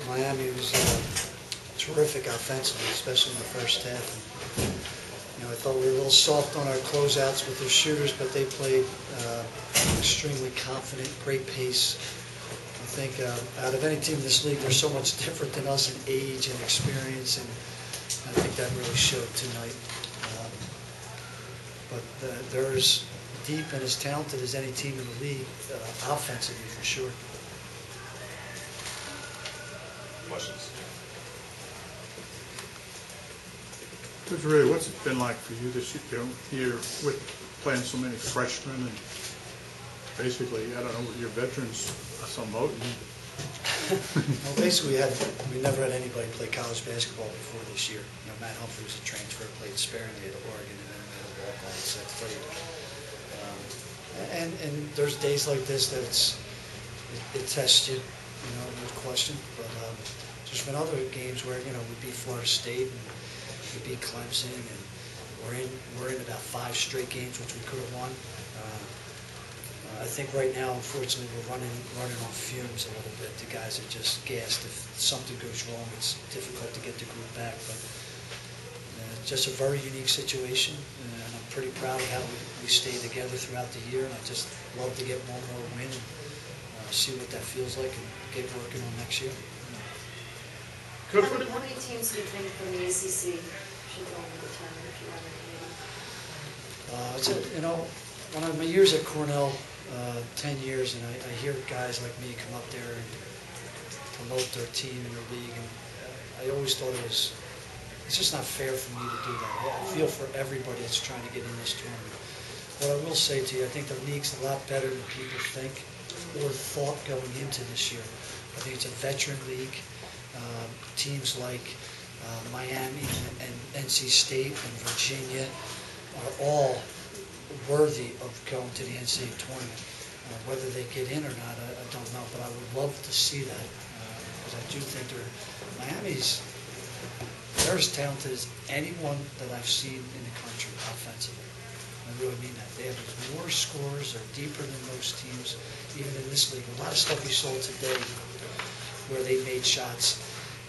Miami was terrific offensively, especially in the first half. And, I thought we were a little soft on our closeouts with their shooters, but they played extremely confident, great pace. I think out of any team in this league, they're so much different than us in age and experience, and I think that really showed tonight. But they're as deep and as talented as any team in the league, offensively for sure. Questions? Coach, really, what's it been like for you this year with playing so many freshmen and basically, I don't know, your veterans somewhat? Well, basically, we never had anybody play college basketball before this year. Matt Humphrey was a transfer, played sparingly at Oregon, and then made a walk-on at sixth grade. And there's days like this that it tests you, no question. But there's been other games where we beat Florida State and we beat Clemson, and we're in about 5 straight games which we could have won. I think right now, unfortunately, we're running on fumes a little bit. The guys are just gassed. If something goes wrong, it's difficult to get the group back. But just a very unique situation, and I'm pretty proud of how we stayed together throughout the year. And I just love to get one more win and see what that feels like and get working on next year. How many teams do you think from the ACC should go into the tournament if you have any? When my years at Cornell, 10 years, and I hear guys like me come up there and promote their team in their league, and I always thought it's just not fair for me to do that. I feel for everybody that's trying to get in this tournament. What I will say to you, I think the league's a lot better than people think or thought going into this year. I think it's a veteran league. Teams like Miami and NC State and Virginia are all worthy of going to the NCAA tournament. Whether they get in or not, I don't know, but I would love to see that because I do think they're as talented as anyone that I've seen in the country offensively. I really mean that. They have more scores, they're deeper than most teams, even in this league. A lot of stuff we saw today where they made shots.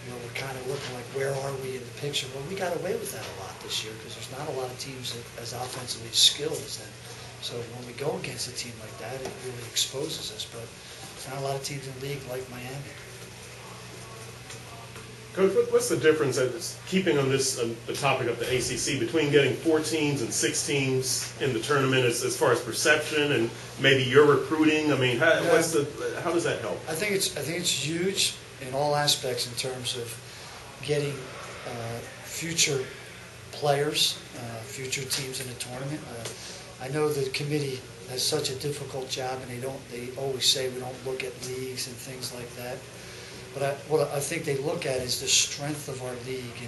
We're kind of looking like, where are we in the picture? Well, we got away with that a lot this year because there's not a lot of teams that as offensively skilled as them. So when we go against a team like that, it really exposes us. But there's not a lot of teams in the league like Miami. Coach, what's the difference, keeping on the topic of the ACC, between getting 4 teams and 6 teams in the tournament as far as perception and maybe your recruiting? I mean, how does that help? I think it's huge in all aspects in terms of getting future players, future teams in the tournament. I know the committee has such a difficult job, and they always say we don't look at leagues and things like that. But what I think they look at is the strength of our league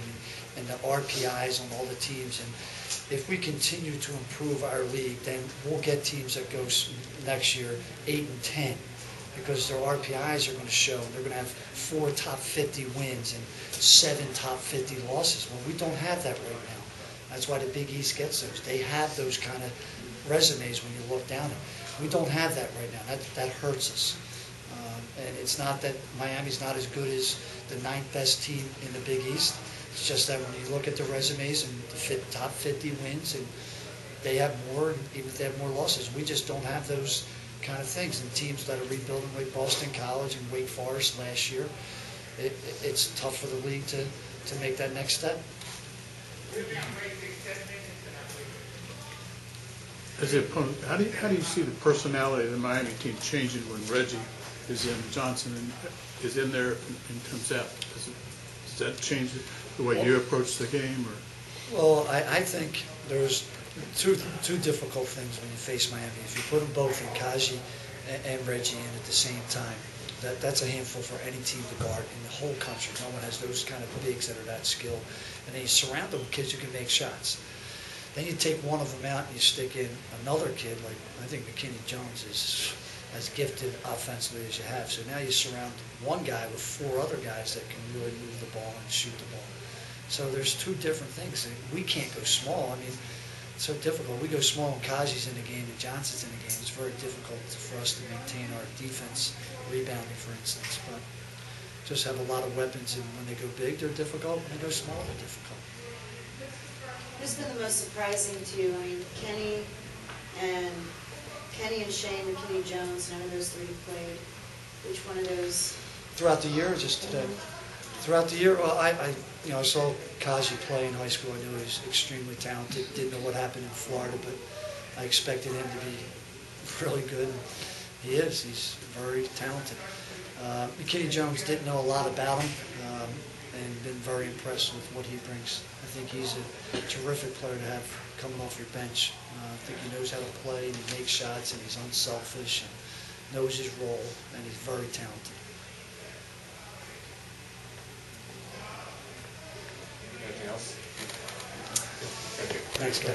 and the RPIs on all the teams. And if we continue to improve our league, then we'll get teams that go next year 8 and 10. Because their RPIs are going to show. They're going to have 4 top 50 wins and 7 top 50 losses. Well, we don't have that right now. That's why the Big East gets those. They have those kind of resumes when you look down at it. We don't have that right now. That hurts us. And it's not that Miami's not as good as the 9th best team in the Big East. It's just that when you look at the resumes and the top 50 wins, and they have more, even if they have more losses, we just don't have those kind of things. And teams that are rebuilding, like Boston College and Wake Forest last year, it's tough for the league to make that next step. As the opponent, how do you see the personality of the Miami team changing when Reggie is in, Johnson is in there and comes out? Does that change the way you approach the game? Or? Well, I think there's two difficult things when you face Miami. If you put them both in, Kaji and Reggie in at the same time, that's a handful for any team to guard in the whole country. No one has those kind of bigs that are that skilled. And then you surround them with kids who can make shots. Then you take one of them out and you stick in another kid, like I think McKinney Jones is as gifted offensively as you have. So now you surround one guy with 4 other guys that can really move the ball and shoot the ball. So there's 2 different things. We can't go small. I mean, it's so difficult. We go small and Kaji's in the game and Johnson's in the game. It's very difficult for us to maintain our defense rebounding, for instance. But just have a lot of weapons, and when they go big, they're difficult. When they go small, they're difficult. Who's been the most surprising to you? I mean, Kenny and Shane and Kenny Jones, none of those three played. Which one of those? Throughout the year, or just today? Throughout the year, well, I saw Kaji play in high school. I knew he was extremely talented. Didn't know what happened in Florida, but I expected him to be really good. And he is. He's very talented. Kenny Jones didn't know a lot about him, and been very impressed with what he brings. I think he's a terrific player to have coming off your bench. I think he knows how to play, and he makes shots, and he's unselfish, and knows his role, and he's very talented. Anything else? Thanks, guys.